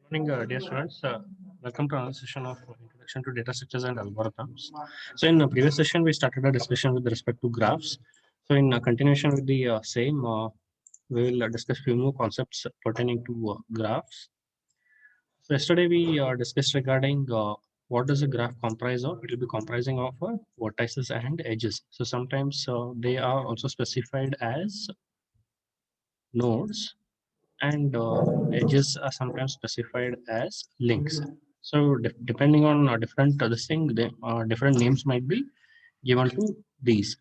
Morning, dear students. Welcome to another session of Introduction to Data Structures and Algorithms. So, in the previous session, we started a discussion with respect to graphs. So, in continuation with the same, we will discuss few more concepts pertaining to graphs. So, yesterday we discussed regarding what does a graph comprise of. It will be comprising of vertices and edges. So, sometimes they are also specified as nodes and edges are sometimes specified as links. So depending on different this thing, different names might be given to these.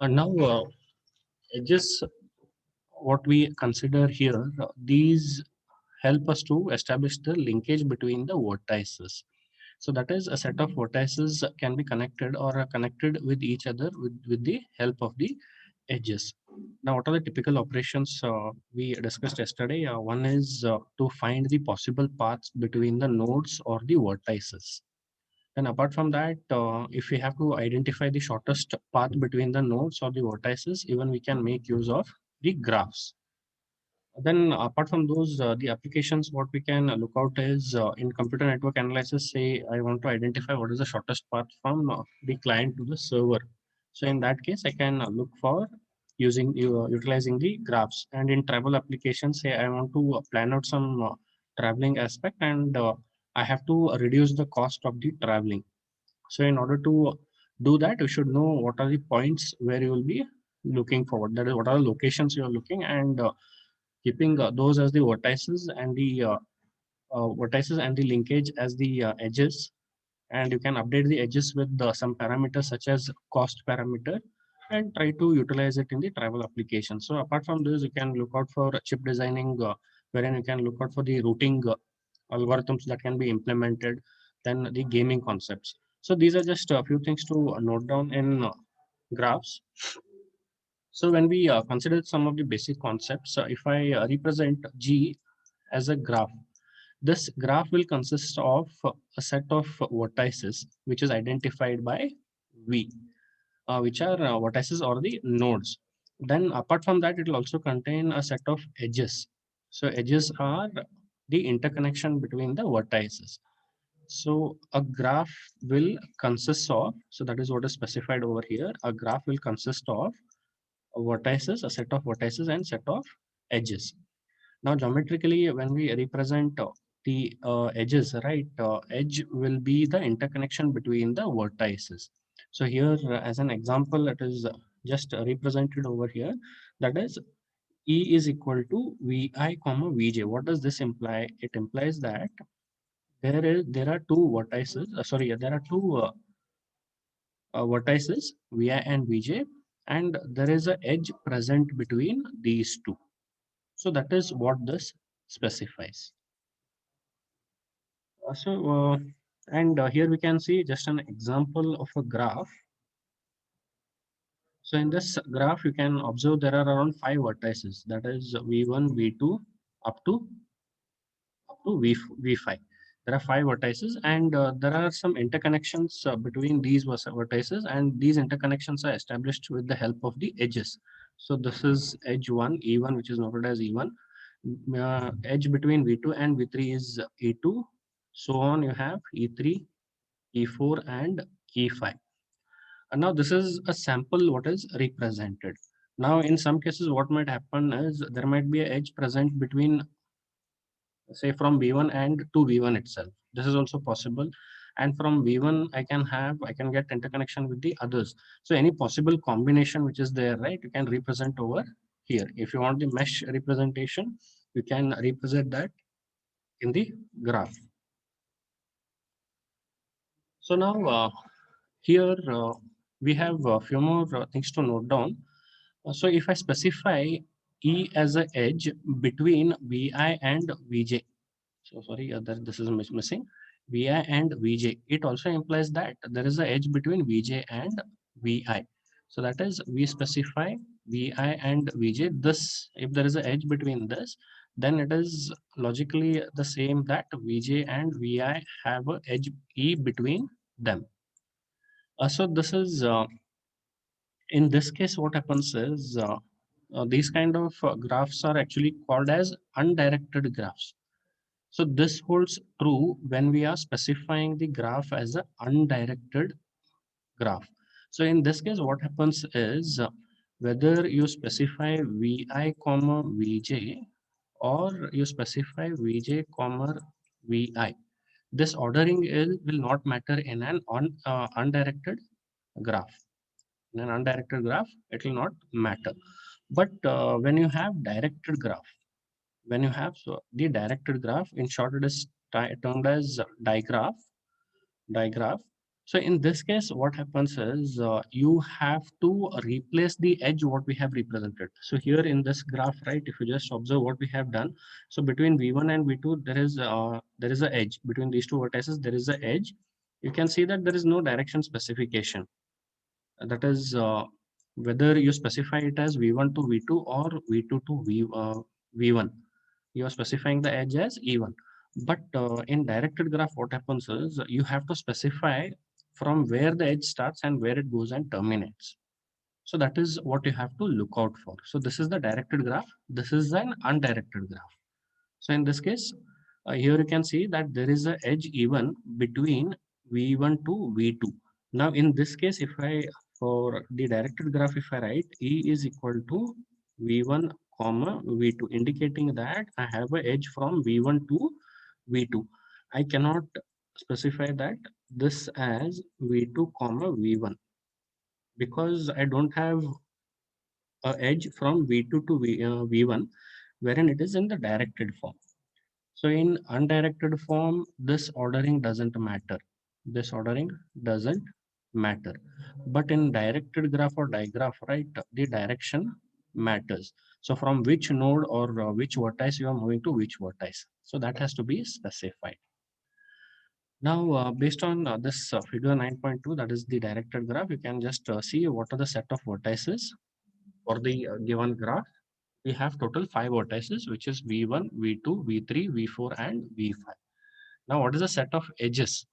And now edges, what we consider here, these help us to establish the linkage between the vertices. So that is a set of vertices can be connected or are connected with each other with the help of the edges. Now, what are the typical operations we discussed yesterday? One is to find the possible paths between the nodes or the vertices. And apart from that, if we have to identify the shortest path between the nodes or the vertices, even we can make use of the graphs. Then apart from those, the applications, what we can look out is in computer network analysis, say I want to identify what is the shortest path from the client to the server. So in that case, I can look for utilizing the graphs. And in travel applications, say I want to plan out some traveling aspect and I have to reduce the cost of the traveling. So in order to do that, you should know what are the points where you will be looking forward. That is, what are the locations you are looking and keeping those as the vertices and the linkage as the edges, and you can update the edges with some parameters such as cost parameter and try to utilize it in the travel application. So apart from this, you can look out for chip designing, wherein you can look out for the routing algorithms that can be implemented, then the gaming concepts. So these are just a few things to note down in graphs. So when we consider some of the basic concepts, if I represent G as a graph, this graph will consist of a set of vertices which is identified by V, which are vertices or the nodes. Then apart from that, it will also contain a set of edges. So edges are the interconnection between the vertices. So a graph will consist of, so that is what is specified over here. A graph will consist of vertices, a set of vertices and set of edges. Now, geometrically, when we represent the edges, right, edge will be the interconnection between the vertices. So here, as an example, it is just represented over here. That is, E is equal to Vi comma Vj. What does this imply? It implies that there are two vertices. Sorry, there are two vertices Vi and Vj, and there is a edge present between these two. So that is what this specifies. And here we can see just an example of a graph. So in this graph, you can observe there are around 5 vertices. That is V1, V2, up to V5. There are 5 vertices, and there are some interconnections between these vertices, and these interconnections are established with the help of the edges. So this is edge 1, E1, which is noted as E1. Edge between V2 and V3 is E2. So on, you have E3, E4, and E5. And now this is a sample what is represented. Now, in some cases, what might happen is there might be an edge present between, say, from V1 and to V1 itself. This is also possible. And from V1, I can get interconnection with the others. So any possible combination which is there, right, you can represent over here. If you want the mesh representation, you can represent that in the graph. So now here we have a few more things to note down. So if I specify E as an edge between Vi and Vj, so sorry, this is missing, Vi and Vj, it also implies that there is an edge between Vj and Vi. So that is, we specify Vi and Vj. This, if there is an edge between this, then it is logically the same that Vj and Vi have an edge E between them. So this is in this case, what happens is these kind of graphs are actually called as undirected graphs. So this holds true when we are specifying the graph as an undirected graph. So in this case, what happens is whether you specify vi comma vj or you specify vj comma vi, this ordering will not matter in an undirected graph. In an undirected graph, it will not matter. But when you have directed graph, when you have so the directed graph, in short, it is termed as digraph. So in this case, what happens is you have to replace the edge what we have represented. So here in this graph, right, if you just observe what we have done, so between V1 and V2, there is a edge between these two vertices. There is a edge. You can see that there is no direction specification. That is whether you specify it as V1 to V2 or V2 to V1. You are specifying the edge as E1. But in directed graph, what happens is you have to specify from where the edge starts and where it goes and terminates. So that is what you have to look out for. So this is the directed graph. This is an undirected graph. So in this case, here you can see that there is a edge even between V1 to V2. Now in this case, if I, for the directed graph, if I write E is equal to V1 comma V2, indicating that I have a edge from V1 to V2. I cannot specify that this as V2 comma V1 because I don't have a edge from V2 to V1 wherein it is in the directed form. So in undirected form, this ordering doesn't matter. This ordering doesn't matter. But in directed graph or digraph, right, the direction matters. So from which node or which vertex you are moving to which vertex. So that has to be specified. Now, based on this figure 9.2, that is the directed graph, you can just see what are the set of vertices for the given graph. We have total 5 vertices, which is V1, V2, V3, V4, and V5. Now, what is the set of edges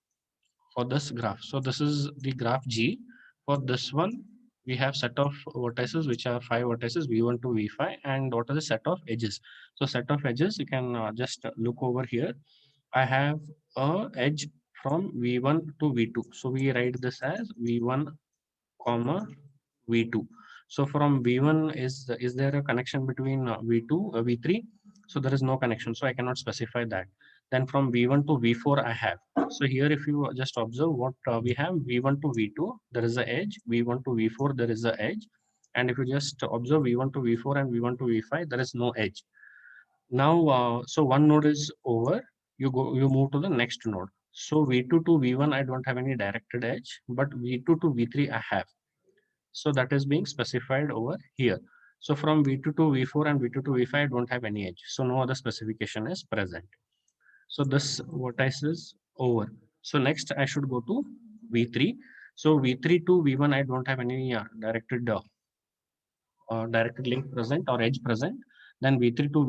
for this graph? So this is the graph G. For this one, we have set of vertices, which are 5 vertices, V1 to V5. And what are the set of edges? So set of edges, you can just look over here. I have a edge from V1 to V2. So we write this as V1 comma V2. So from V1, is there a connection between V2, V3? So there is no connection. So I cannot specify that. Then from V1 to V4, I have. So here, if you just observe what we have, V1 to V2, there is a edge. V1 to V4, there is a edge. And if you just observe V1 to V4 and V1 to V5, there is no edge. Now, so one node is over. You move to the next node. So V2 to V1, I don't have any directed edge, but V2 to V3, I have. So that is being specified over here. So from V2 to V4 and V2 to V5, I don't have any edge. So no other specification is present. So this vertex is over. So next I should go to V3. So V3 to V1, I don't have any directed link present or edge present. Then V3 to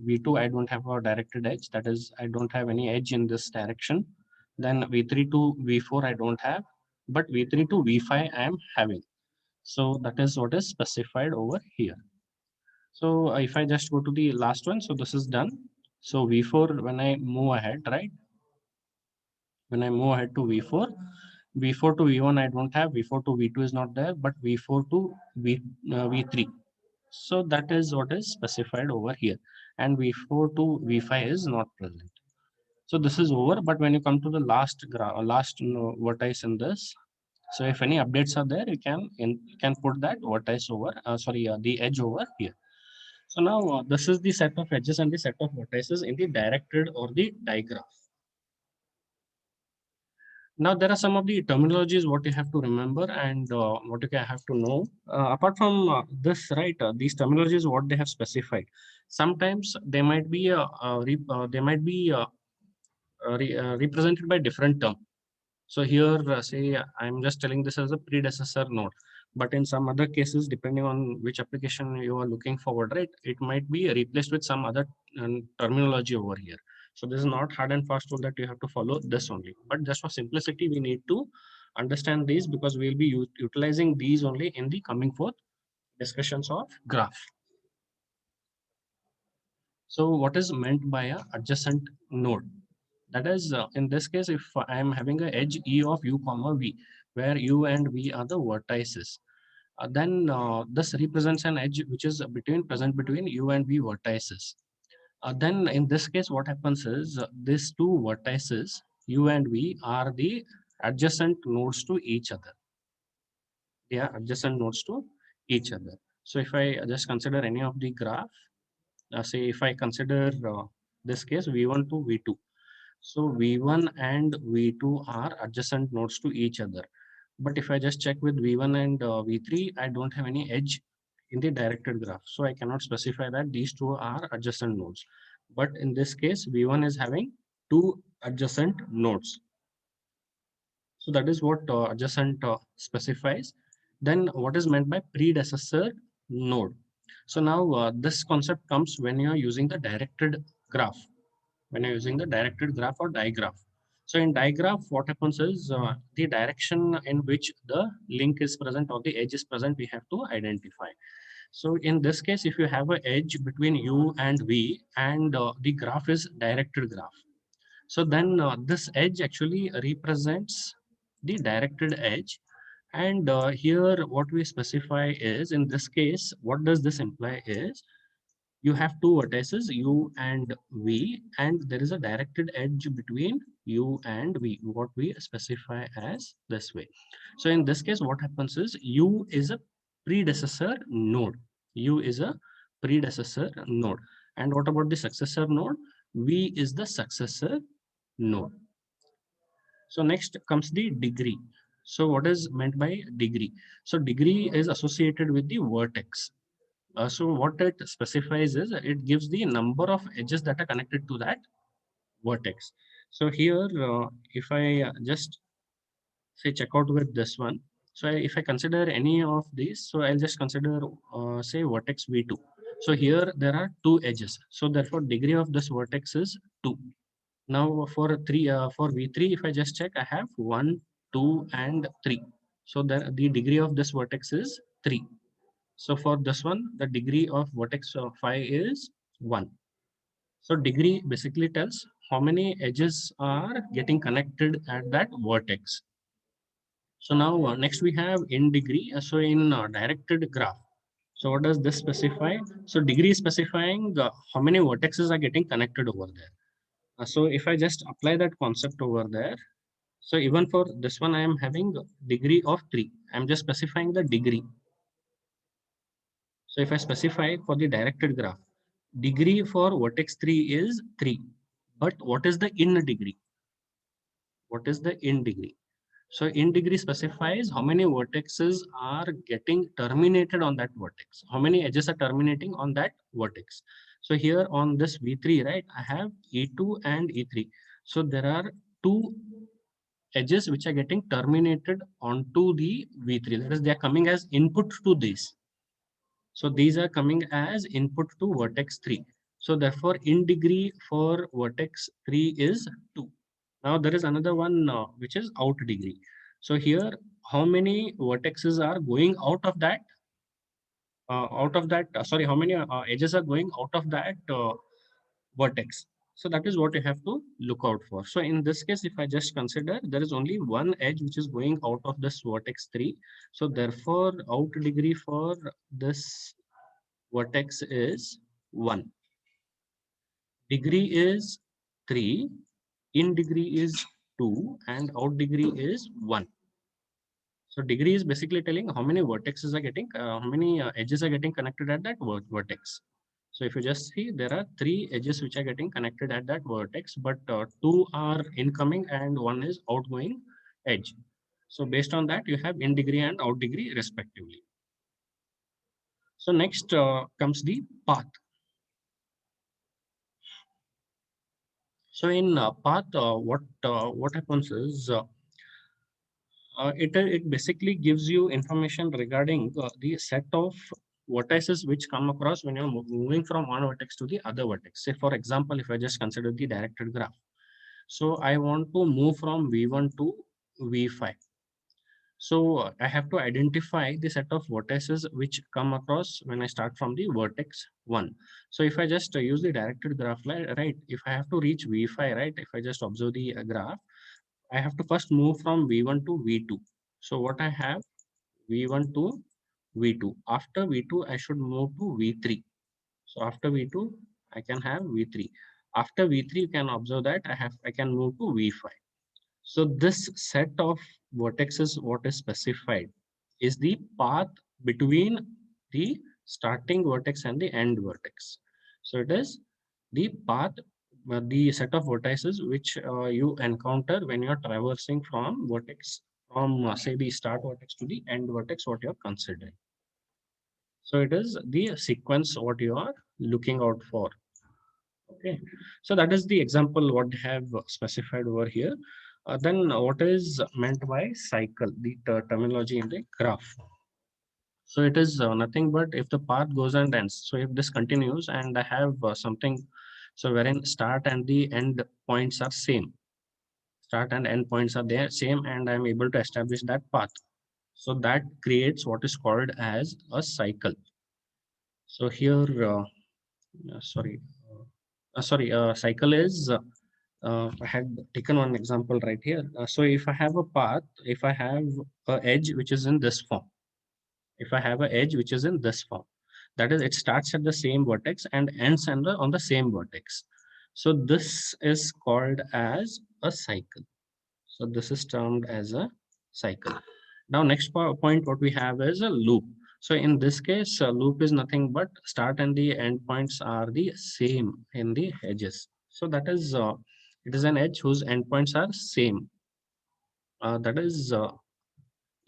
V2, I don't have a directed edge. That is, I don't have any edge in this direction. Then V3 to V4, I don't have. But V3 to V5, I am having. So that is what is specified over here. So if I just go to the last one, so this is done. So V4, when I move ahead, right? When I move ahead to V4, V4 to V1, I don't have. V4 to V2 is not there, but V4 to V3. So that is what is specified over here. And V4 to V5 is not present. So this is over. But when you come to the last vertex in this, so if any updates are there, you can put that vertex over, the edge over here. So now this is the set of edges and the set of vertices in the directed or the digraph. Now there are some of the terminologies what you have to remember and what you have to know. Apart from this, right? These terminologies what they have specified. Sometimes they might be represented by different term. So here, say I'm just telling this as a predecessor node, but in some other cases, depending on which application you are looking forward, right, it might be replaced with some other terminology over here. So this is not hard and fast rule that you have to follow this only, but just for simplicity, we need to understand these because we'll be utilizing these only in the coming forth discussions of graph. So what is meant by a adjacent node? That is, in this case, if I am having a edge E of u comma v, where u and v are the vertices, then this represents an edge which is present between u and v vertices. Then in this case, what happens is these two vertices, u and v, are the adjacent nodes to each other. They are adjacent nodes to each other. So if I just consider any of the graph, say if I consider this case v1 to v2. So v1 and v2 are adjacent nodes to each other. But if I just check with v1 and v3, I don't have any edge in the directed graph. So I cannot specify that these two are adjacent nodes. But in this case, v1 is having two adjacent nodes. So that is what adjacent specifies. Then what is meant by predecessor node? So now this concept comes when you are using the directed graph, when you're using the directed graph or digraph. So in digraph, what happens is the direction in which the link is present or the edge is present, we have to identify. So in this case, if you have an edge between u and v and the graph is directed graph, so then this edge actually represents the directed edge. And here what we specify is, in this case, what does this imply is, you have two vertices u and v, and there is a directed edge between u and v, what we specify as this way. So in this case, what happens is u is a predecessor node. U is a predecessor node. And what about the successor node? V is the successor node. So next comes the degree. So what is meant by degree? So degree is associated with the vertex. So what it specifies is it gives the number of edges that are connected to that vertex. So here, if I just say check out with this one. So if I consider any of these, so I'll just consider say vertex V2. So here there are two edges. So therefore degree of this vertex is 2. Now for V3, if I just check, I have 1, 2, and 3. So the degree of this vertex is 3. So for this one, the degree of vertex of 5 is 1. So degree basically tells how many edges are getting connected at that vertex. So now next we have in degree. So in directed graph. So what does this specify? So degree is specifying how many vertexes are getting connected over there. So if I just apply that concept over there, so even for this one, I am having degree of 3. I'm just specifying the degree. So if I specify for the directed graph, degree for vertex 3 is 3. But what is the in degree? What is the in degree? So in degree specifies how many vertexes are getting terminated on that vertex. How many edges are terminating on that vertex. So here on this V3, right, I have E2 and E3. So there are two edges which are getting terminated onto the V3. That is, they are coming as input to this. So these are coming as input to vertex 3. So therefore, in degree for vertex 3 is 2. Now there is another one which is out degree. So here, how many vertexes are going sorry, how many edges are going out of that vertex? So that is what you have to look out for. So in this case, if I just consider, there is only one edge which is going out of this vertex 3. So therefore, out degree for this vertex is 1. Degree is 3, in degree is 2, and out degree is 1. So degree is basically telling how many vertexes are getting, how many edges are getting connected at that vertex. So if you just see, there are 3 edges which are getting connected at that vertex, but 2 are incoming and 1 is outgoing edge. So based on that, you have in degree and out degree respectively. So next comes the path. So in path, what happens is it basically gives you information regarding the set of vertices which come across when you're moving from one vertex to the other vertex. Say for example, if I just consider the directed graph, so I want to move from V1 to V5. So I have to identify the set of vertices which come across when I start from the vertex 1. So if I just use the directed graph, right, if I have to reach V5, right, if I just observe the graph, I have to first move from V1 to V2. So what I have, V1 to V2. After V2, I should move to V3. So after V2, I can have V3. After V3, you can observe that I can move to V5. So this set of vertexes, what is specified, is the path between the starting vertex and the end vertex. So it is the path, the set of vertices which you encounter when you're traversing from vertex, from say the start vertex to the end vertex, what you're considering. So it is the sequence what you are looking out for. Okay, so that is the example what they have specified over here. Then what is meant by cycle, the terminology in the graph. So it is nothing but if the path goes and ends. So if this continues and I have something, so wherein start and the end points are same, start and end points are there same, and I'm able to establish that path. So that creates what is called as a cycle. So here, cycle is I had taken one example right here. So if I have a path, if I have a edge which is in this form, if I have an edge which is in this form, that is, it starts at the same vertex and ends on the same vertex. So this is called as a cycle. So this is termed as a cycle. Now, next point what we have is a loop. So in this case, a loop is nothing but start and the end points are the same in the edges. So that is, it is an edge whose endpoints are same. That is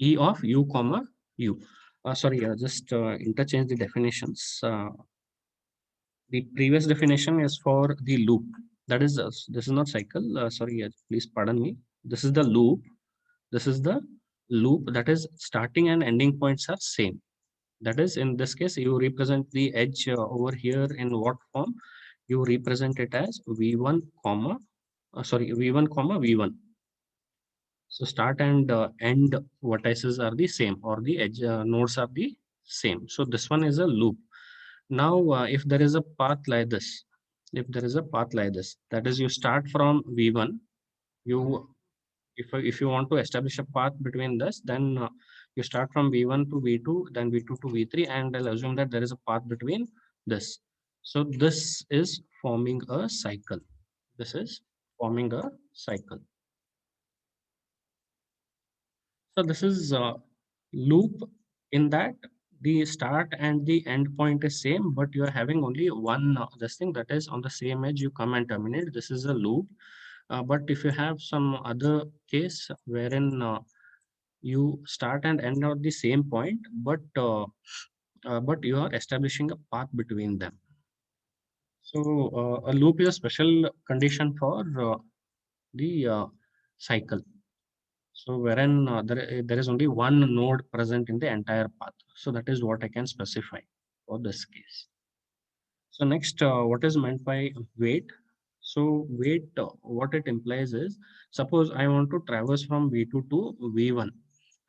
E of u comma u. Just interchange the definitions. The previous definition is for the loop. That is, this is not cycle. Please pardon me. This is the loop. This is the loop, that is starting and ending points are same. That is, in this case, you represent the edge over here in what form? You represent it as V1 comma, V1 comma V1. So start and end vertices are the same, or the edge nodes are the same. So this one is a loop. Now, if there is a path like this, if there is a path like this, that is, you start from V1, you if you want to establish a path between this, then you start from V1 to V2, then V2 to V3, and I'll assume that there is a path between this. So this is forming a cycle. This is forming a cycle. So this is a loop in that the start and the end point is same, but you are having only one this thing, that is on the same edge you come and terminate. This is a loop. But if you have some other case wherein you start and end at the same point, but you are establishing a path between them. So a loop is a special condition for the cycle. So wherein there is only one node present in the entire path. So that is what I can specify for this case. So next, what is meant by wait? So wait, what it implies is, suppose I want to traverse from V2 to V1,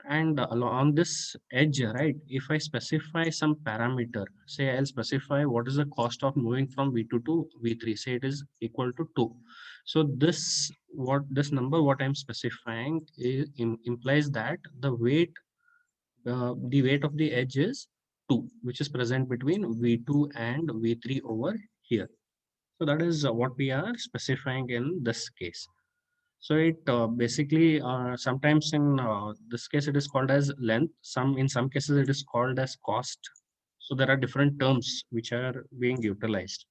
and along this edge, right, if I specify some parameter, say I'll specify what is the cost of moving from V2 to V3, say it is equal to 2. So this number what I'm specifying implies that the weight of the edge is 2, which is present between V2 and V3 over here. So that is what we are specifying in this case. So it basically sometimes in this case it is called as length. In some cases it is called as cost. So there are different terms which are being utilized.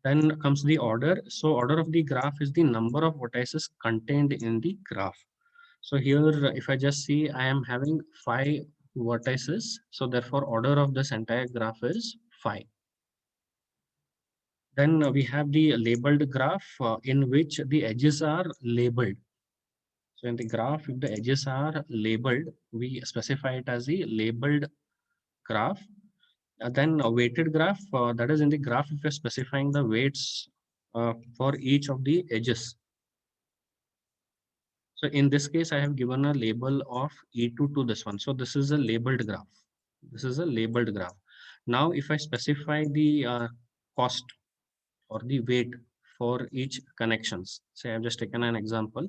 Then comes the order. So order of the graph is the number of vertices contained in the graph. So here, if I just see, I am having 5 vertices. So therefore, order of this entire graph is 5. Then we have the labeled graph in which the edges are labeled. So in the graph, if the edges are labeled, we specify it as the labeled graph. Then a weighted graph, that is in the graph, if you're specifying the weights for each of the edges. So in this case, I have given a label of E2 to this one. So this is a labeled graph. This is a labeled graph. Now, if I specify the cost or the weight for each connections, say I've just taken an example.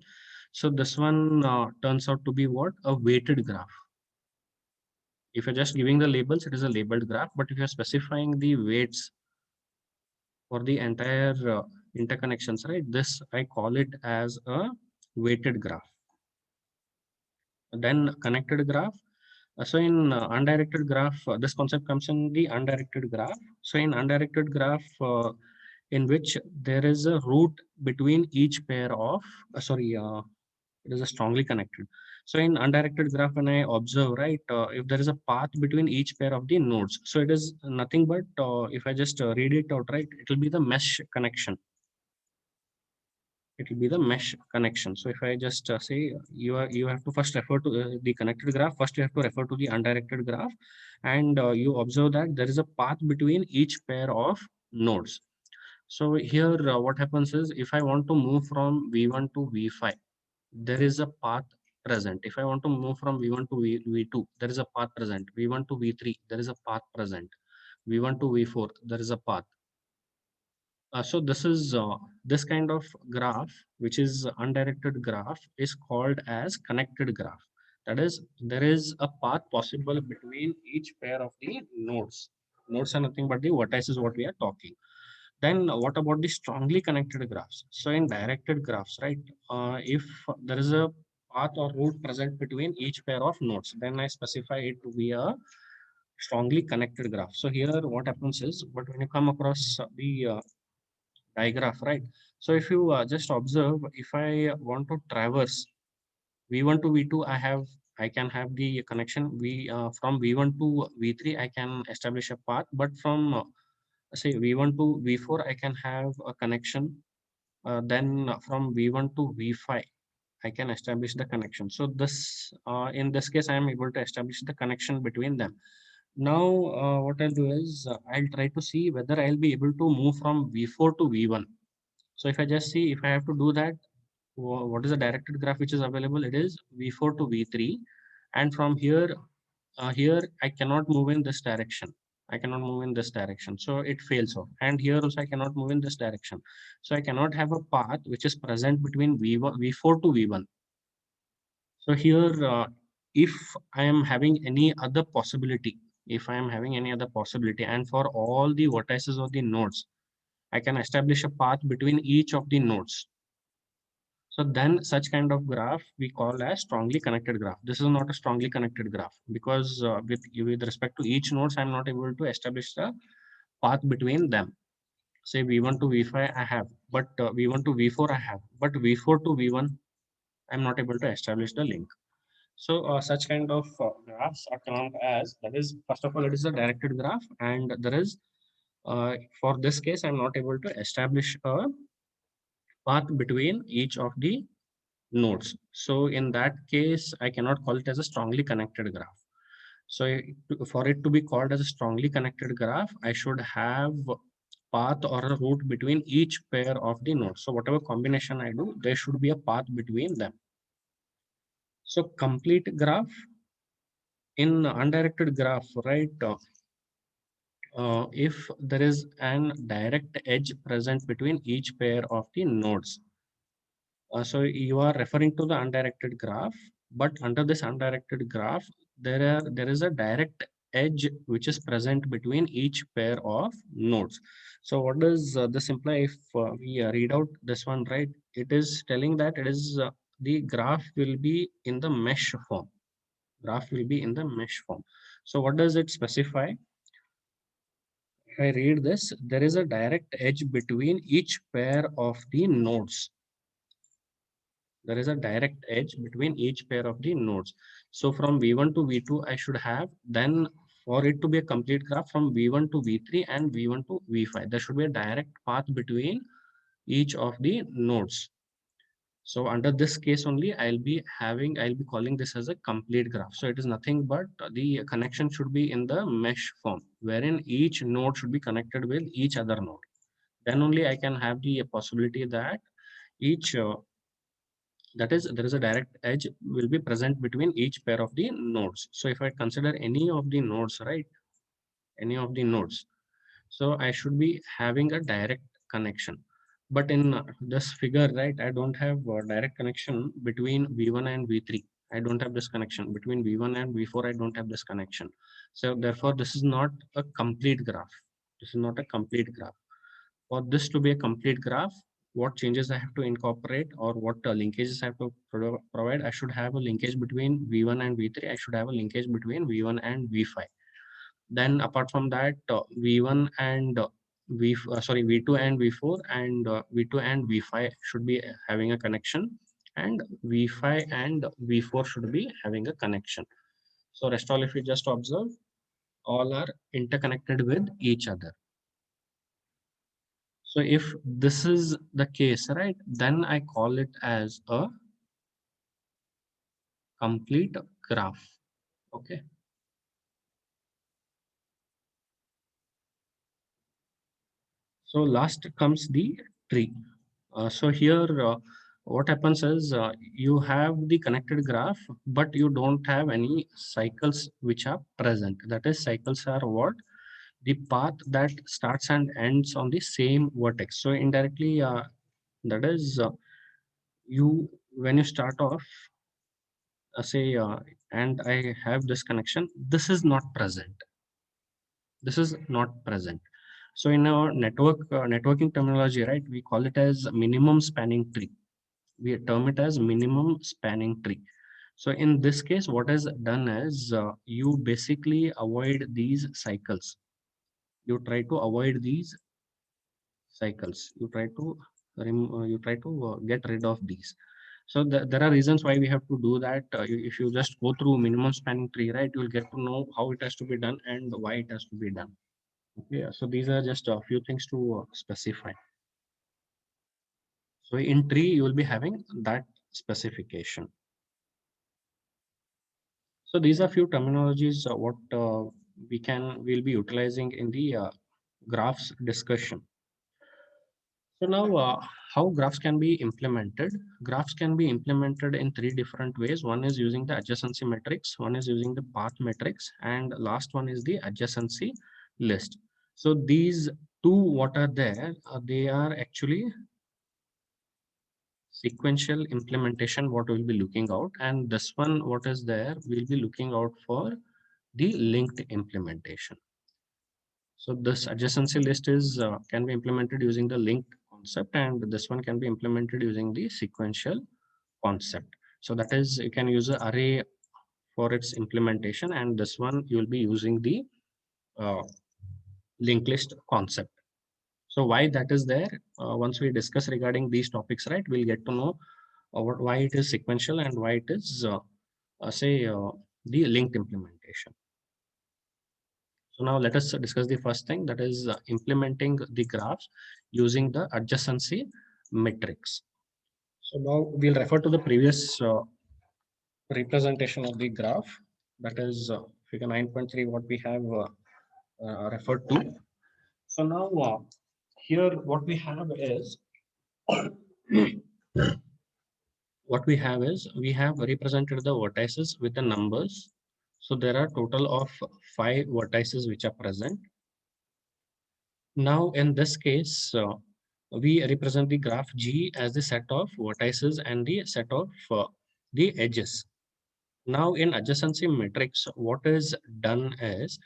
So this one turns out to be what? A weighted graph. If you're just giving the labels, it is a labeled graph. But if you're specifying the weights for the entire interconnections, right? This I call it as a weighted graph. Then connected graph. So in undirected graph, this concept comes in the undirected graph. So in undirected graph, in which there is a route between each pair of, it is a strongly connected. So in undirected graph, when I observe, right, if there is a path between each pair of the nodes, so it is nothing but, if I just read it out, right, it will be the mesh connection. It will be the mesh connection. So if I just say you have to first refer to the connected graph, first you have to refer to the undirected graph, and you observe that there is a path between each pair of nodes. So here what happens is, if I want to move from V1 to V5, there is a path present. If I want to move from V1 to V2, there is a path present. V1 to V3, there is a path present. V1 to V4, there is a path. So this is this kind of graph, which is undirected graph, is called as connected graph. That is, there is a path possible between each pair of the nodes. Nodes are nothing but the vertices what we are talking. Then what about the strongly connected graphs? So in directed graphs, right? If there is a path or route present between each pair of nodes, then I specify it to be a strongly connected graph. So here what happens is, but when you come across the digraph, right? So if you just observe, if I want to traverse V1 to V2, I can have the connection. From V1 to V3, I can establish a path, but from say V1 to V4, I can have a connection. Then from V1 to V5, I can establish the connection. So this, in this case, I am able to establish the connection between them. Now, what I'll do is I'll try to see whether I'll be able to move from V4 to V1. So if I just see, if I have to do that, what is the directed graph which is available? It is V4 to V3. And from here, here I cannot move in this direction. I cannot move in this direction. So it fails off. And here also I cannot move in this direction. So I cannot have a path which is present between V4 to V1. So here, if I am having any other possibility, and for all the vertices of the nodes, I can establish a path between each of the nodes. So then such kind of graph we call as strongly connected graph. This is not a strongly connected graph because with respect to each nodes, I'm not able to establish the path between them. Say V1 to V5 I have, but V1 to V4 I have, but V4 to V1, I'm not able to establish the link. So such kind of graphs are termed as, that is, first of all, it is a directed graph, and there is, for this case, I'm not able to establish a path between each of the nodes. So in that case, I cannot call it as a strongly connected graph. So for it to be called as a strongly connected graph, I should have path or a route between each pair of the nodes. So whatever combination I do, there should be a path between them. So complete graph, in undirected graph, right? If there is an direct edge present between each pair of the nodes. So you are referring to the undirected graph, but under this undirected graph, there is a direct edge which is present between each pair of nodes. So what does this imply? If we read out this one, right? It is telling that it is the graph will be in the mesh form. Graph will be in the mesh form. So what does it specify? If I read this, there is a direct edge between each pair of the nodes. There is a direct edge between each pair of the nodes. So from V1 to V2, I should have, then for it to be a complete graph, from V1 to V3 and V1 to V5, there should be a direct path between each of the nodes. So under this case only, I'll be calling this as a complete graph. So it is nothing but the connection should be in the mesh form, wherein each node should be connected with each other node. Then only I can have the possibility that each That is, there is a direct edge will be present between each pair of the nodes. So if I consider any of the nodes, right, any of the nodes, so I should be having a direct connection. But in this figure, right, I don't have a direct connection between V1 and V3. I don't have this connection between V1 and V4. I don't have this connection. So therefore, this is not a complete graph. This is not a complete graph. For this to be a complete graph, what changes I have to incorporate, or what linkages I have to provide? I should have a linkage between V1 and V3. I should have a linkage between V1 and V5. Then apart from that, V1 and V2 and V4 and V2 and V5 should be having a connection, and V5 and V4 should be having a connection. So rest all, if you just observe, all are interconnected with each other. So if this is the case, right, then I call it as a complete graph. Okay. So last comes the tree. So here, what happens is you have the connected graph, but you don't have any cycles which are present. That is, cycles are what? The path that starts and ends on the same vertex. So indirectly, that is, you when you start off, say, and I have this connection, this is not present. This is not present. So in our networking terminology, right, we call it as minimum spanning tree. We term it as minimum spanning tree. So in this case, what is done is you basically avoid these cycles. You try to avoid these cycles. You try to get rid of these. So there are reasons why we have to do that. If you just go through minimum spanning tree, right, you will get to know how it has to be done and why it has to be done. Okay, so these are just a few things to specify. So in tree, you will be having that specification. So these are few terminologies what we'll be utilizing in the graphs discussion. So now how graphs can be implemented? Graphs can be implemented in three different ways. One is using the adjacency matrix, one is using the path matrix, and last one is the adjacency list. So these two what are there, they are actually sequential implementation what we'll be looking out, and this one what is there, we'll be looking out for the linked implementation. So this adjacency list is can be implemented using the linked concept, and this one can be implemented using the sequential concept. So that is, you can use an array for its implementation, and this one you will be using the uh, linked list concept. So why that is there, once we discuss regarding these topics, right, we'll get to know why it is sequential and why it is say the linked implementation. So now let us discuss the first thing, that is implementing the graphs using the adjacency matrix. So now we'll refer to the previous representation of the graph, that is figure 9.3 what we have referred to. So now here what we have is we have represented the vertices with the numbers. So there are total of 5 vertices which are present. Now in this case, we represent the graph G as the set of vertices and the set of the edges. Now in adjacency matrix, what is done is,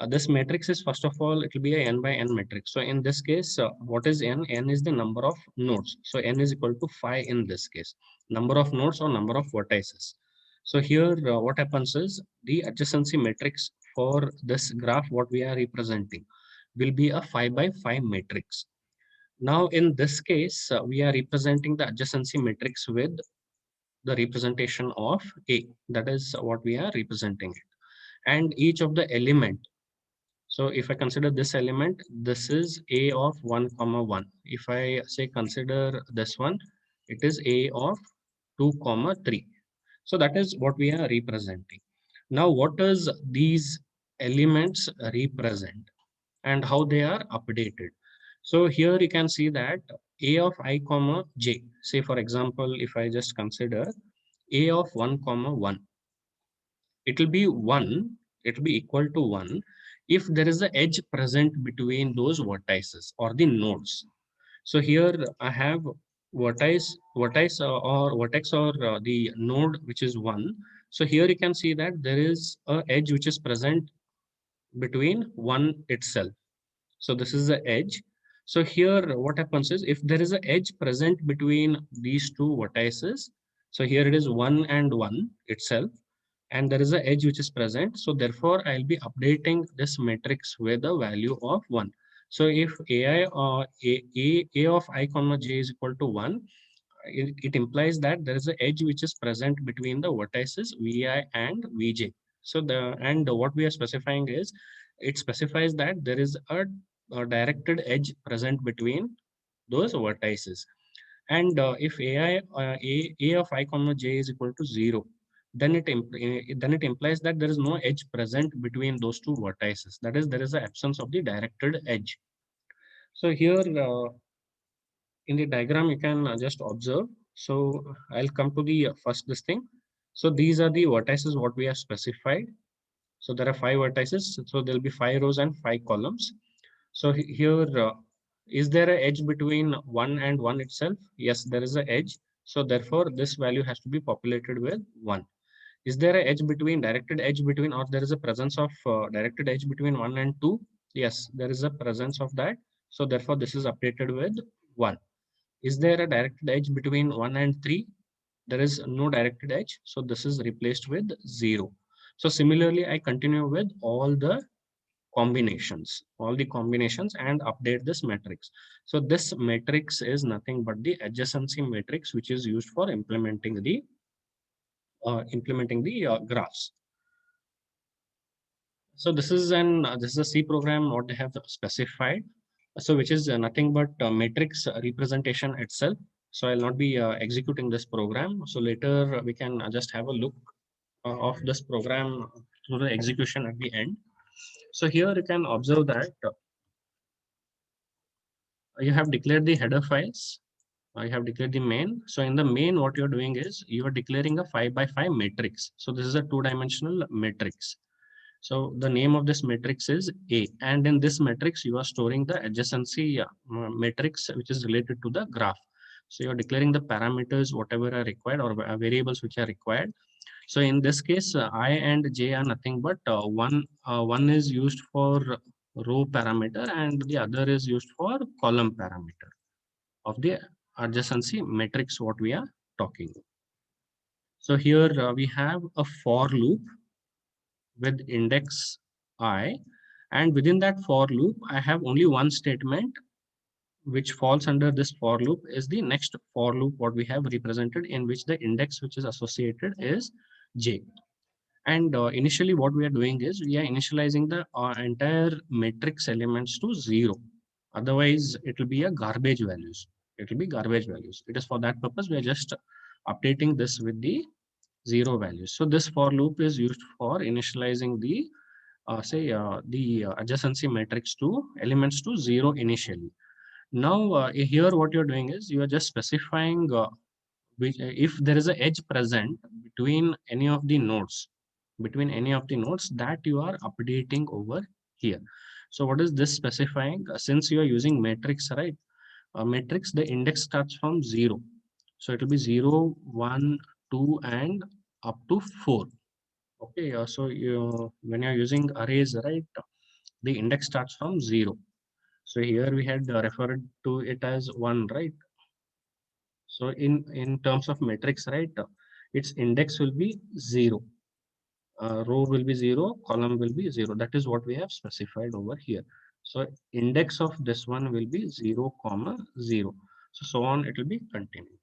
this matrix is, first of all, it will be a n by n matrix. So in this case, what is n? N is the number of nodes. So n is equal to 5 in this case, number of nodes or number of vertices. So here what happens is, the adjacency matrix for this graph what we are representing will be a 5 by 5 matrix. Now in this case, we are representing the adjacency matrix with the representation of A. That is what we are representing it. And each of the element. So if I consider this element, this is A of 1, comma 1. If I say consider this one, it is A of 2, comma 3. So that is what we are representing. Now, what does these elements represent and how they are updated? So here you can see that a of I comma j, say for example, if I just consider a of 1 comma 1, it will be 1, it will be equal to 1 if there is an edge present between those vertices or the nodes. So here I have vertex or the node which is 1. So here you can see that there is a edge which is present between 1 itself. So this is the edge. So here what happens is if there is an edge present between these two vertices, so here it is 1 and 1 itself, and there is an edge which is present. So therefore I'll be updating this matrix with a value of 1. So if ai or a of I comma j is equal to 1, it implies that there is an edge which is present between the vertices vi and vj. So what we are specifying is, it specifies that there is a directed edge present between those vertices. And if a of I comma j is equal to 0, then then it implies that there is no edge present between those two vertices. That is, there is an absence of the directed edge. So here in the diagram, you can just observe. So I'll come to the first this thing. So these are the vertices what we have specified. So there are 5 vertices. So there'll be 5 rows and 5 columns. So here, is there an edge between 1 and 1 itself? Yes, there is an edge. So therefore, this value has to be populated with 1. Is there an edge between, directed edge between, or there is a presence of directed edge between 1 and 2? Yes, there is a presence of that. So therefore, this is updated with 1. Is there a directed edge between 1 and 3? There is no directed edge. So this is replaced with 0. So similarly, I continue with all the combinations and update this matrix. So this matrix is nothing but the adjacency matrix, which is used for implementing the graphs. So this is a C program what they have specified. So which is nothing but matrix representation itself. So I'll not be executing this program. So later we can just have a look of this program through the execution at the end. So here you can observe that you have declared the header files. You have declared the main. So in the main, what you're doing is you are declaring a 5 by 5 matrix. So this is a 2-dimensional matrix. So the name of this matrix is A, and in this matrix you are storing the adjacency matrix which is related to the graph. So you're declaring the parameters whatever are required, or variables which are required. So in this case, I and j are nothing but one is used for row parameter and the other is used for column parameter of the adjacency matrix what we are talking. So here we have a for loop with index I, and within that for loop I have only one statement which falls under this for loop is the next for loop what we have represented, in which the index which is associated is j. And initially what we are doing is we are initializing the entire matrix elements to 0. Otherwise it will be a garbage values. It will be garbage values. It is for that purpose we are just updating this with the 0 values. So this for loop is used for initializing the adjacency matrix to elements to 0 initially. Now here what you're doing is you are just specifying if there is an edge present between any of the nodes that you are updating over here. So what is this specifying? Since you are using matrix, right? Matrix, the index starts from 0. So it will be 0, 1, 2, and up to 4. Okay, so when you're using arrays, right, the index starts from 0. So here we had referred to it as 1, right? So in terms of matrix, right, its index will be 0. Row will be 0, column will be 0. That is what we have specified over here. So index of this one will be 0, comma 0. So on it will be continued.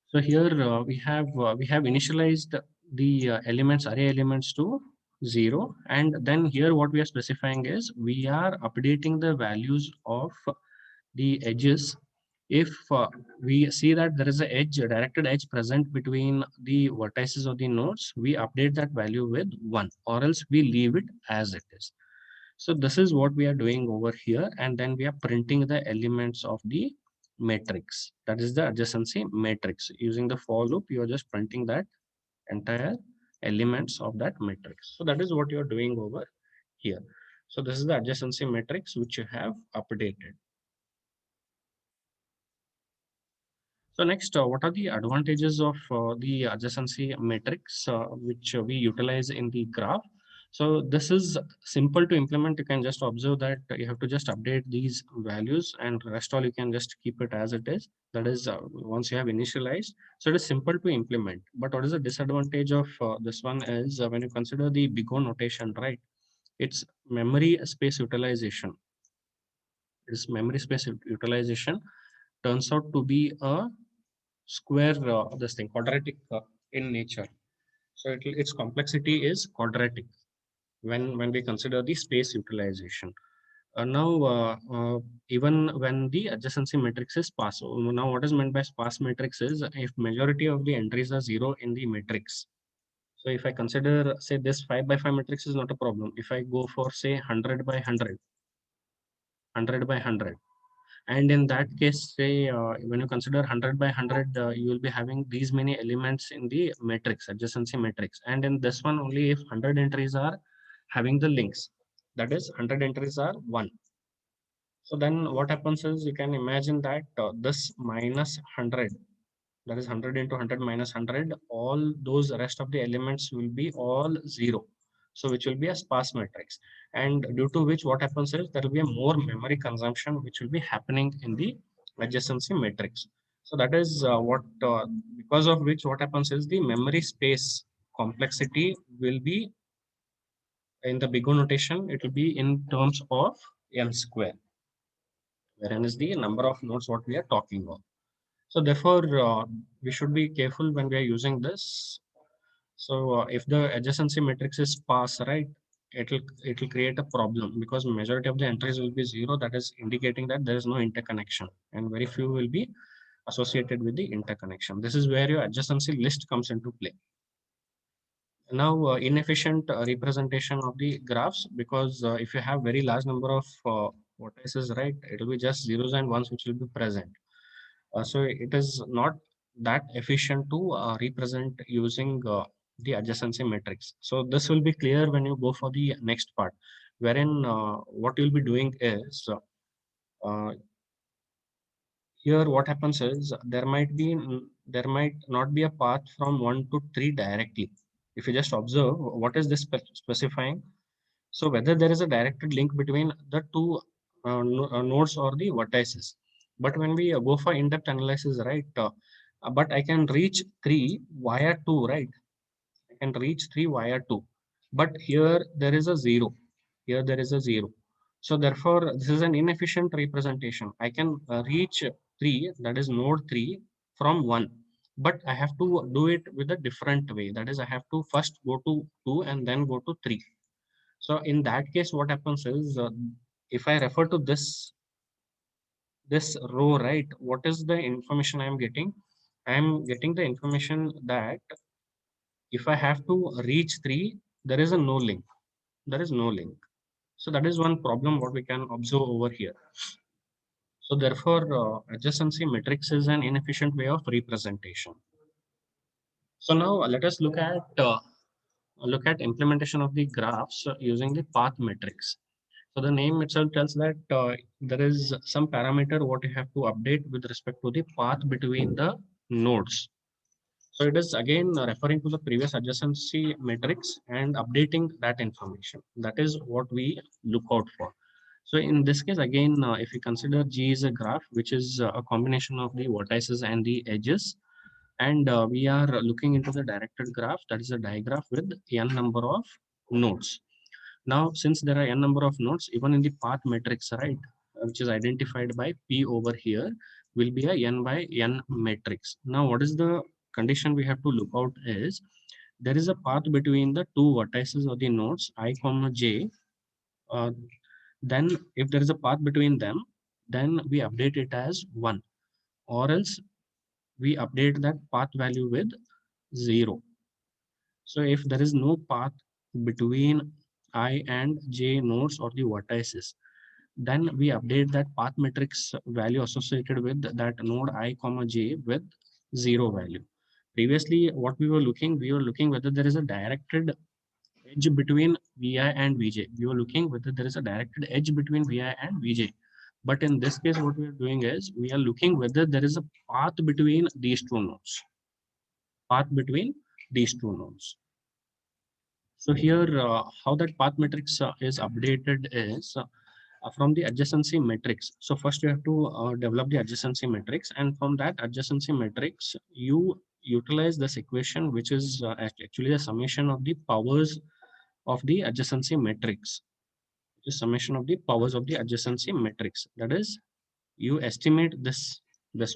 So here we have initialized the array elements to 0, and then here what we are specifying is we are updating the values of the edges if we see that there is a directed edge present between the vertices of the nodes, we update that value with 1, or else we leave it as it is. So this is what we are doing over here, and then we are printing the elements of the matrix. That is the adjacency matrix. Using the for loop, you are just printing that entire elements of that matrix. So that is what you are doing over here. So this is the adjacency matrix which you have updated. So next, what are the advantages of the adjacency matrix which we utilize in the graph? So this is simple to implement. You can just observe that you have to just update these values, and rest all you can just keep it as it is. That is once you have initialized. So it is simple to implement. But what is the disadvantage of this one is when you consider the big O notation, right? It's memory space utilization. This memory space utilization turns out to be a square this thing quadratic in nature. So its complexity is quadratic when we consider the space utilization. Now even when the adjacency matrix is sparse. So now what is meant by sparse matrix is if majority of the entries are 0 in the matrix. So if I consider say this 5 by 5 matrix is not a problem. If I go for say 100 by 100, 100 by 100, and in that case say when you consider 100 by 100 you will be having these many elements in the matrix, adjacency matrix, and in this one only if 100 entries are having the links, that is 100 entries are 1. So then what happens is you can imagine that this minus 100, that is 100 into 100 minus 100, all those rest of the elements will be all 0. So which will be a sparse matrix, and due to which what happens is there will be a more memory consumption which will be happening in the adjacency matrix. So that is what because of which what happens is the memory space complexity will be in the big O notation, it will be in terms of n square, where n is the number of nodes what we are talking about. So therefore, we should be careful when we are using this. So if the adjacency matrix is sparse, right, it will create a problem because majority of the entries will be 0. That is indicating that there is no interconnection, and very few will be associated with the interconnection. This is where your adjacency list comes into play. Now, inefficient representation of the graphs, because if you have very large number of vertices, right, it will be just zeros and ones which will be present. So it is not that efficient to represent using the adjacency matrix. So this will be clear when you go for the next part, wherein what you'll be doing is uh, here what happens is there might not be a path from 1 to 3 directly. If you just observe what is this specifying, so whether there is a directed link between the two nodes or the vertices. But when we go for in-depth analysis, right, but I can reach 3 via 2, right? I can reach 3 via 2. But here there is a 0. Here there is a 0. So therefore, this is an inefficient representation. I can reach 3, that is node 3, from 1. But I have to do it with a different way. That is, I have to first go to 2 and then go to 3. So in that case, what happens is if I refer to this row, right, what is the information I am getting? I am getting the information that if I have to reach 3, there is a no link. There is no link. So that is one problem what we can observe over here. So therefore, adjacency matrix is an inefficient way of representation. So now let us look at implementation of the graphs using the path matrix. So the name itself tells that there is some parameter what you have to update with respect to the path between the nodes. So it is again referring to the previous adjacency matrix and updating that information. That is what we look out for. So in this case, again, if we consider G is a graph, which is a combination of the vertices and the edges, and we are looking into the directed graph, that is a digraph with n number of nodes. Now, since there are n number of nodes, even in the path matrix, right, which is identified by P over here, will be a n by n matrix. Now, what is the condition we have to look out is there is a path between the two vertices of the nodes I comma j. Then, if there is a path between them, then we update it as 1. or else we update that path value with 0. So if there is no path between I and j nodes or the vertices, then we update that path matrix value associated with that node I comma j with 0 value. Previously, what we were looking whether there is a directed edge between Vi and Vj. We were looking whether there is a directed edge between Vi and Vj. But in this case, what we are doing is we are looking whether there is a path between these two nodes. Path between these two nodes. So here, how that path matrix is updated is from the adjacency matrix. So first you have to develop the adjacency matrix, and from that adjacency matrix, you utilize this equation, which is actually a summation of the powers of the adjacency matrix. The summation of the powers of the adjacency matrix. That is, you estimate this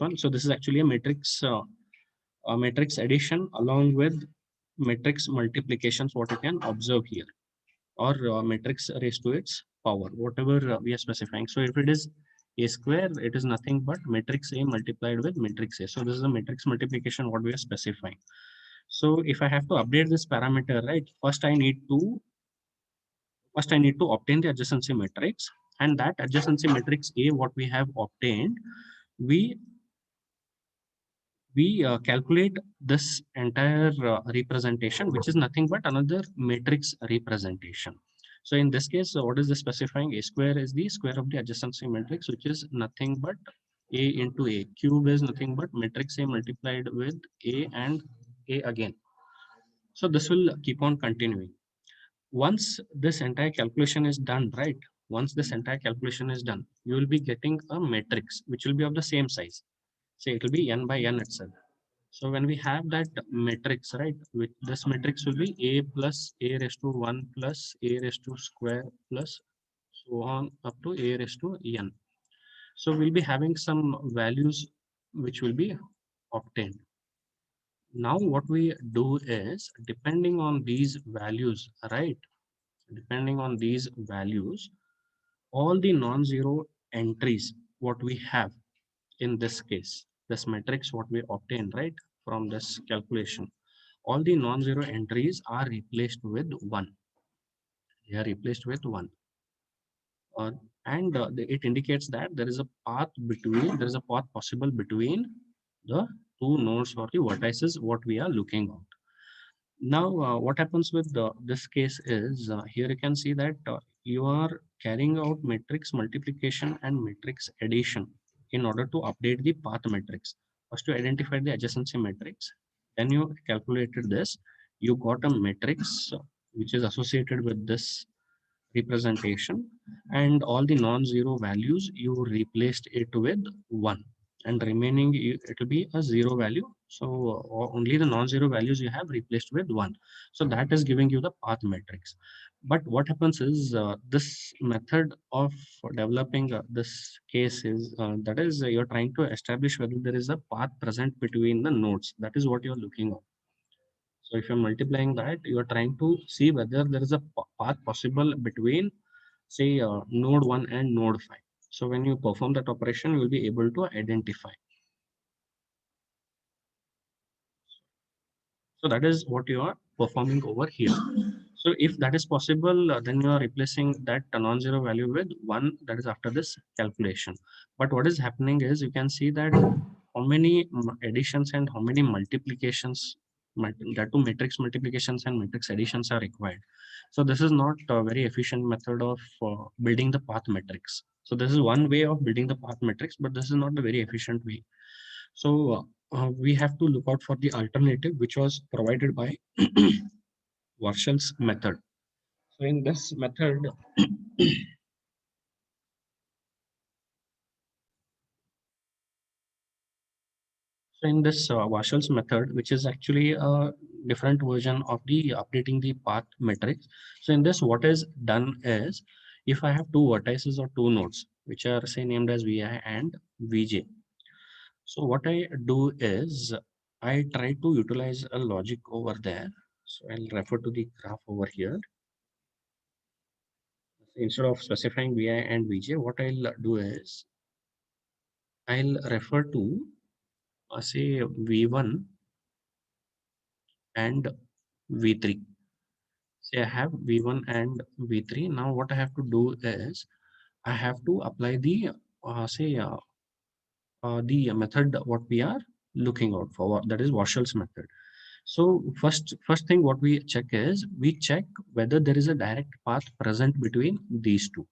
one. So this is actually a matrix addition along with matrix multiplications. What you can observe here, or matrix raised to its power, whatever we are specifying. So if it is a square, it is nothing but matrix A multiplied with matrix A. So this is a matrix multiplication what we are specifying. So if I have to update this parameter, right, first I need to obtain the adjacency matrix, and that adjacency matrix A what we have obtained, we calculate this entire representation, which is nothing but another matrix representation. So in this case, what is the specifying? A square is the square of the adjacency matrix, which is nothing but A into A. Cube is nothing but matrix A multiplied with A and A again. So this will keep on continuing. Once this entire calculation is done, right? Once this entire calculation is done, you will be getting a matrix, which will be of the same size. Say it will be n by n itself. So when we have that matrix, right, with this matrix will be A plus A raised to 1 plus A raised to square plus so on up to A raised to n. So we'll be having some values which will be obtained. Now what we do is, depending on these values, right, depending on these values, all the non-zero entries what we have in this case, this matrix what we obtain, right, from this calculation, all the non-zero entries are replaced with 1. They are replaced with 1. Uh, and it indicates that there is a path between, there is a path possible between the two nodes or the vertices what we are looking at. Now, what happens with this case is, here you can see that you are carrying out matrix multiplication and matrix addition in order to update the path matrix. First, you identified the adjacency matrix, then you calculated this, you got a matrix which is associated with this representation, and all the non-zero values you replaced it with 1, and remaining it will be a 0 value. So only the non-zero values you have replaced with 1. So that is giving you the path matrix. But what happens is, this method of developing this case is, that is, you're trying to establish whether there is a path present between the nodes. That is what you're looking at. So if you're multiplying that, you're trying to see whether there is a path possible between, say, node 1 and node 5. So when you perform that operation, you will be able to identify. So that is what you are performing over here. So if that is possible, then you are replacing that non-zero value with 1, that is after this calculation. But what is happening is, you can see that how many additions and how many multiplications, that two matrix multiplications and matrix additions are required. So this is not a very efficient method of building the path matrix. So this is one way of building the path matrix, but this is not a very efficient way. So we have to look out for the alternative, which was provided by Warshall's method. So in this method, Warshall's method, which is actually a different version of the updating the path matrix. So in this, what is done is, if I have two vertices or two nodes, which are say named as Vi and Vj. So what I do is, I try to utilize a logic over there. So I'll refer to the graph over here. Instead of specifying Vi and Vj, what I'll do is, I'll refer to say V1 and V3. Say I have V1 and V3. Now what I have to do is I have to apply the the method what we are looking out for, that is Warshall's method. So first thing what we check is we check whether there is a direct path present between these two.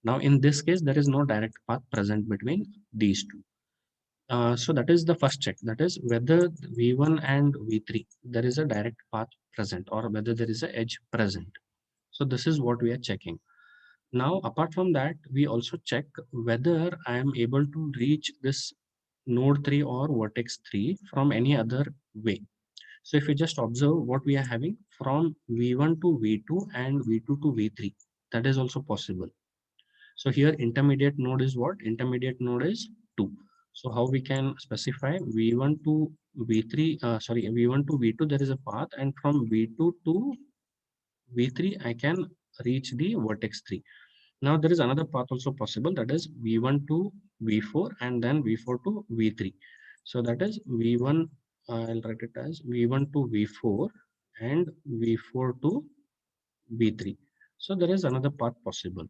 Now in this case there is no direct path present between these two. So that is the first check, that is whether V1 and V3 there is a direct path present or whether there is a edge present. So this is what we are checking. Now apart from that we also check whether I am able to reach this node 3 or vertex 3 from any other way. So if you just observe what we are having from V1 to V2 and V2 to V3, that is also possible. So here intermediate node is what? Intermediate node is 2. So how we can specify V1 to V3, V1 to V2, there is a path, and from V2 to V3, I can reach the vertex 3. Now there is another path also possible, that is V1 to V4 and then V4 to V3. So that is V1, I'll write it as V1 to V4 and V4 to V3. So there is another path possible.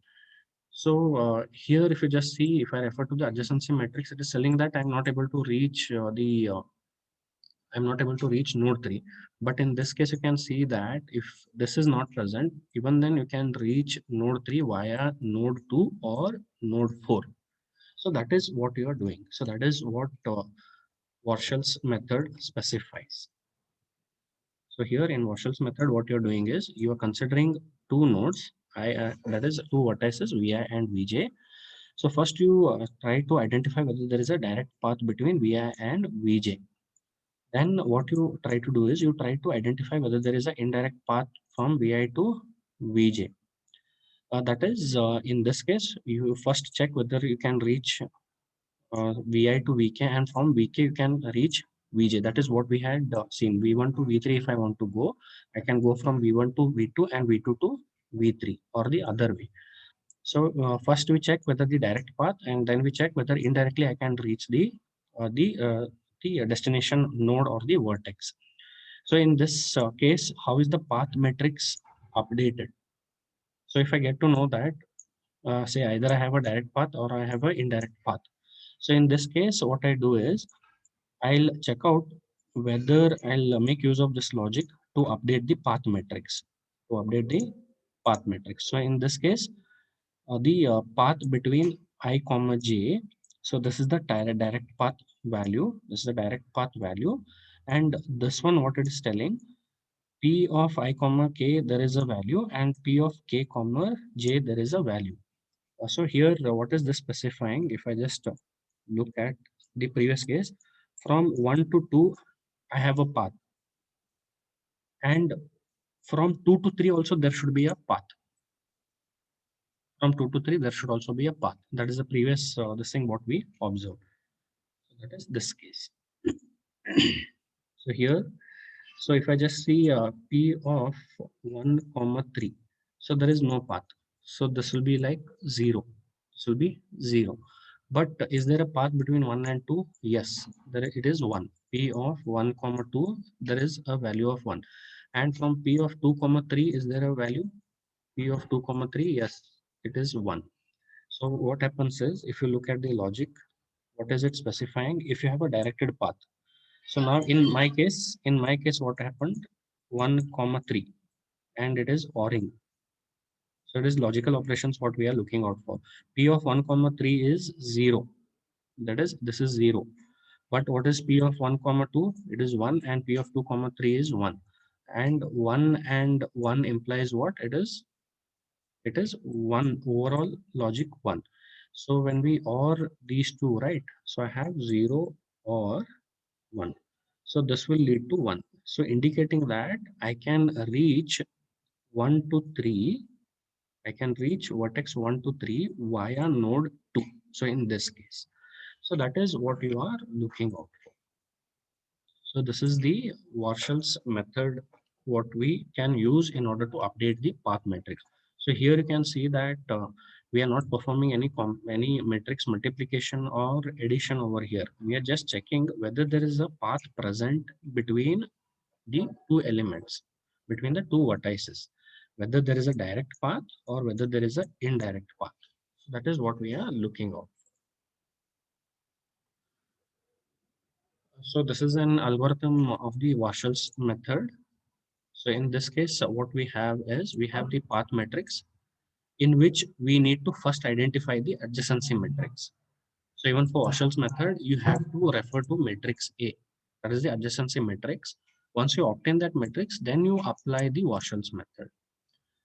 So here, if you just see, if I refer to the adjacency matrix, it is telling that I'm not able to reach I'm not able to reach node 3. But in this case, you can see that if this is not present, even then you can reach node 3 via node 2 or node 4. So that is what you are doing. So that is what Warshall's method specifies. So here in Warshall's method, what you're doing is you are considering two nodes, that is two vertices, Vi and Vj. So first you try to identify whether there is a direct path between Vi and Vj. Then what you try to do is you try to identify whether there is an indirect path from Vi to Vj. That is, in this case, you first check whether you can reach Vi to Vk, and from Vk you can reach Vj. That is what we had seen. V1 to V3, if I want to go, I can go from V1 to V2 and V2 to V3 or the other way. So first we check whether the direct path, and then we check whether indirectly I can reach the destination node or the vertex. So in this case, how is the path matrix updated? So if I get to know that, say either I have a direct path or I have an indirect path. So in this case, what I do is I'll check out whether I'll make use of this logic to update the path matrix. To update the path matrix. So in this case, the path between I comma j. So this is the direct path value. This is the direct path value, and this one what it is telling, p of I comma k there is a value, and p of k comma j there is a value. So here what is this specifying? If I just look at the previous case, from 1 to 2 I have a path, and from 2 to 3 also there should be a path. From 2 to 3 there should also be a path. That is the previous this thing what we observed. So that is this case. So here, so if I just see p of 1 comma 3, so there is no path. So this will be like 0. This will be 0. But is there a path between 1 and 2? Yes, there it is 1. P of 1 comma 2, there is a value of 1. And from P of 2 comma 3, is there a value? P of 2 comma 3, yes, it is 1. So what happens is, if you look at the logic, what is it specifying? If you have a directed path. So now in my case, what happened? 1 comma 3, and it is ORing. So it is logical operations what we are looking out for. P of 1 comma 3 is 0. That is, this is 0. But what is P of 1 comma 2? It is 1, and P of 2 comma 3 is 1. And 1 implies what? It is 1 overall logic 1. So when we OR these two, right? So I have 0 or 1. So this will lead to 1. So indicating that I can reach 1 to 3. I can reach vertex 1 to 3 via node 2. So in this case. So that is what you are looking out for. So this is the Warshall's method, what we can use in order to update the path matrix. So here you can see that We are not performing any matrix multiplication or addition over here. We are just checking whether there is a path present between the two elements, between the two vertices, whether there is a direct path or whether there is an indirect path. That is what we are looking at. So this is an algorithm of the Warshall's method. So in this case, what we have is we have the path matrix in which we need to first identify the adjacency matrix. So even for Warshall's method, you have to refer to matrix A. That is the adjacency matrix. Once you obtain that matrix, then you apply the Warshall's method.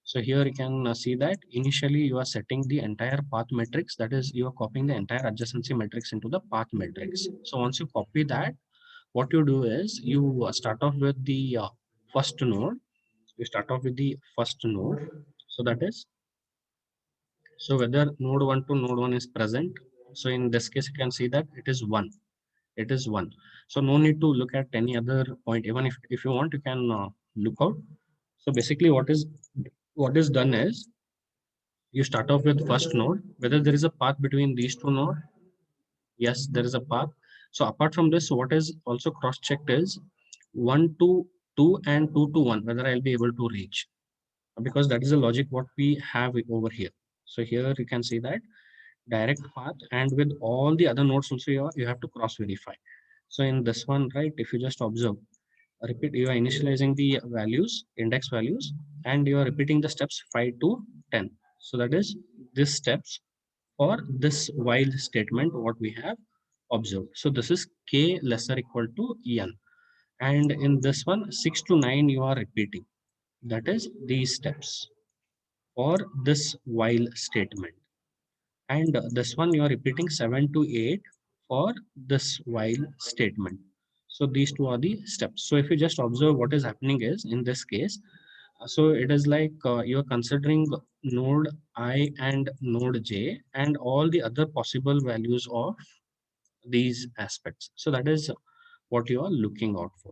So here you can see that initially you are setting the entire path matrix. That is, you are copying the entire adjacency matrix into the path matrix. So once you copy that, what you do is you start off with the first node. You start off with the first node. So that is, so whether node 1 to node 1 is present. So in this case, you can see that it is 1. It is 1. So no need to look at any other point. Even if you want, you can look out. So basically what is done is you start off with first node, whether there is a path between these two nodes. Yes, there is a path. So apart from this, what is also cross-checked is 1 to 2 and 2 to 1, whether I'll be able to reach. Because that is the logic what we have over here. So here you can see that direct path, and with all the other nodes also you have to cross verify. So in this one, right, if you just observe, repeat, you are initializing the values, index values, and you are repeating the steps 5 to 10. So that is this steps for this while statement what we have observed. So this is k lesser equal to n, and in this one 6 to 9 you are repeating. That is these steps for this while statement, and this one you are repeating 7 to 8 for this while statement. So these two are the steps. So if you just observe what is happening is in this case, so it is like you are considering node I and node j and all the other possible values of these aspects. So that is what you are looking out for.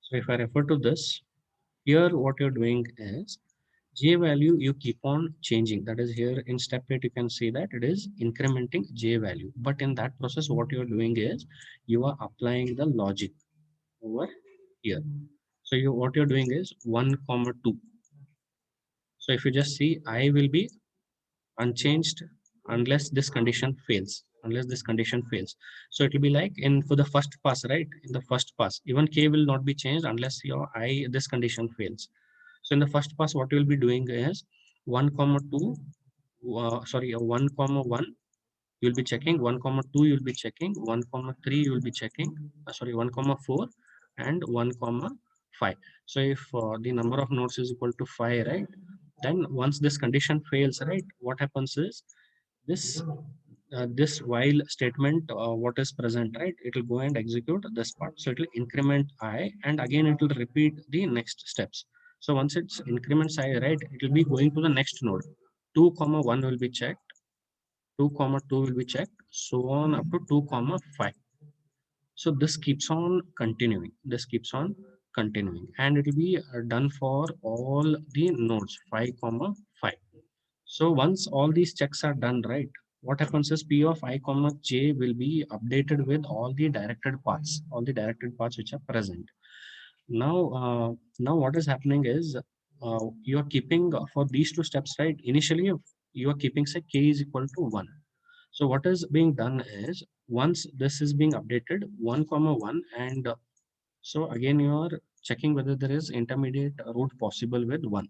So if I refer to this, here what you're doing is j value you keep on changing. That is here in step 8, you can see that it is incrementing j value. But in that process, what you're doing is you are applying the logic over here. So what you're doing is 1 comma 2. So if you just see, I will be unchanged unless this condition fails. Unless this condition fails. So it will be like in for the first pass, right? In the first pass, even k will not be changed unless your I this condition fails. So in the first pass, what you will be doing is 1 comma 2, 1 comma 1, you'll be checking 1 comma 2, you'll be checking 1 comma 3, you'll be checking, 1 comma 4 and 1 comma 5. So if the number of nodes is equal to 5, right? Then once this condition fails, right, what happens is this this while statement what is present, right, it will go and execute this part. So it will increment I, and again it will repeat the next steps. So once it's increments I, right, it will be going to the next node. 2 comma 1 will be checked, 2 comma 2 will be checked, so on up to 2 comma 5. So this keeps on continuing, this keeps on continuing, and it will be done for all the nodes 5 comma 5. So once all these checks are done, right, what happens is P of I comma j will be updated with all the directed paths, all the directed paths which are present. Now what is happening is you are keeping for these two steps, right? Initially, you are keeping say k is equal to 1. So what is being done is once this is being updated 1 comma 1, and so again you are checking whether there is intermediate route possible with 1.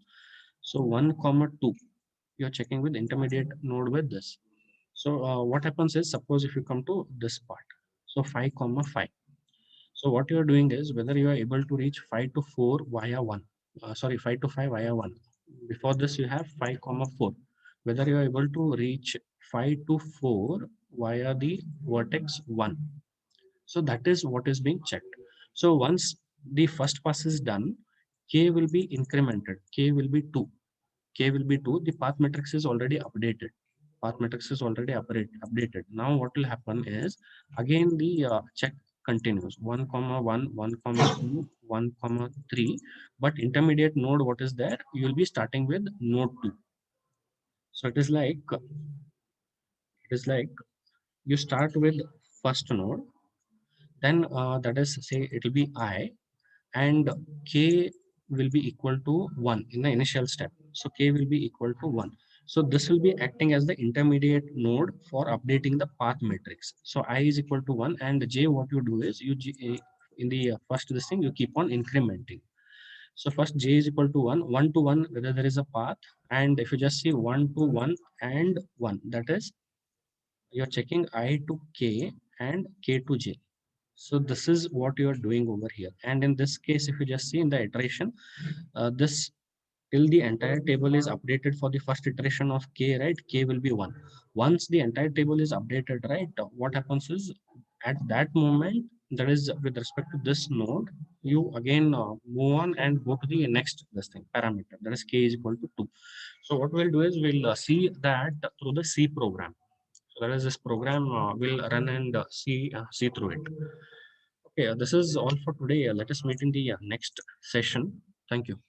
So 1 comma 2, you're checking with intermediate node with this. So what happens is, suppose if you come to this part, so 5 comma 5. So what you're doing is whether you are able to reach 5 to 4 via 1, 5 to 5 via 1. Before this you have 5 comma 4. Whether you are able to reach 5 to 4 via the vertex 1. So that is what is being checked. So once the first pass is done, k will be incremented, k will be 2. K will be 2, the path matrix is already updated. Path matrix is already updated. Now what will happen is, again the check continues 1 comma 1, 1 comma 2, 1 comma 3, but intermediate node, what is there? You will be starting with node 2. So it is like you start with first node, then that is, say it will be I, and k will be equal to 1 in the initial step. So k will be equal to 1. So this will be acting as the intermediate node for updating the path matrix. So I is equal to 1, and j, what you do is in the first this thing, you keep on incrementing. So first j is equal to 1, 1 to 1, whether there is a path, and if you just see 1 to 1 and 1, that is you're checking I to k and k to j. So this is what you are doing over here. And in this case, if you just see in the iteration, this till the entire table is updated for the first iteration of k, right? K will be 1. Once the entire table is updated, right? What happens is at that moment, that is with respect to this node, you again move on and go to the next this thing parameter, that is k is equal to 2. So what we'll do is we'll see that through the C program. So that is this program will run and see through it. Okay, this is all for today. Let us meet in the next session. Thank you.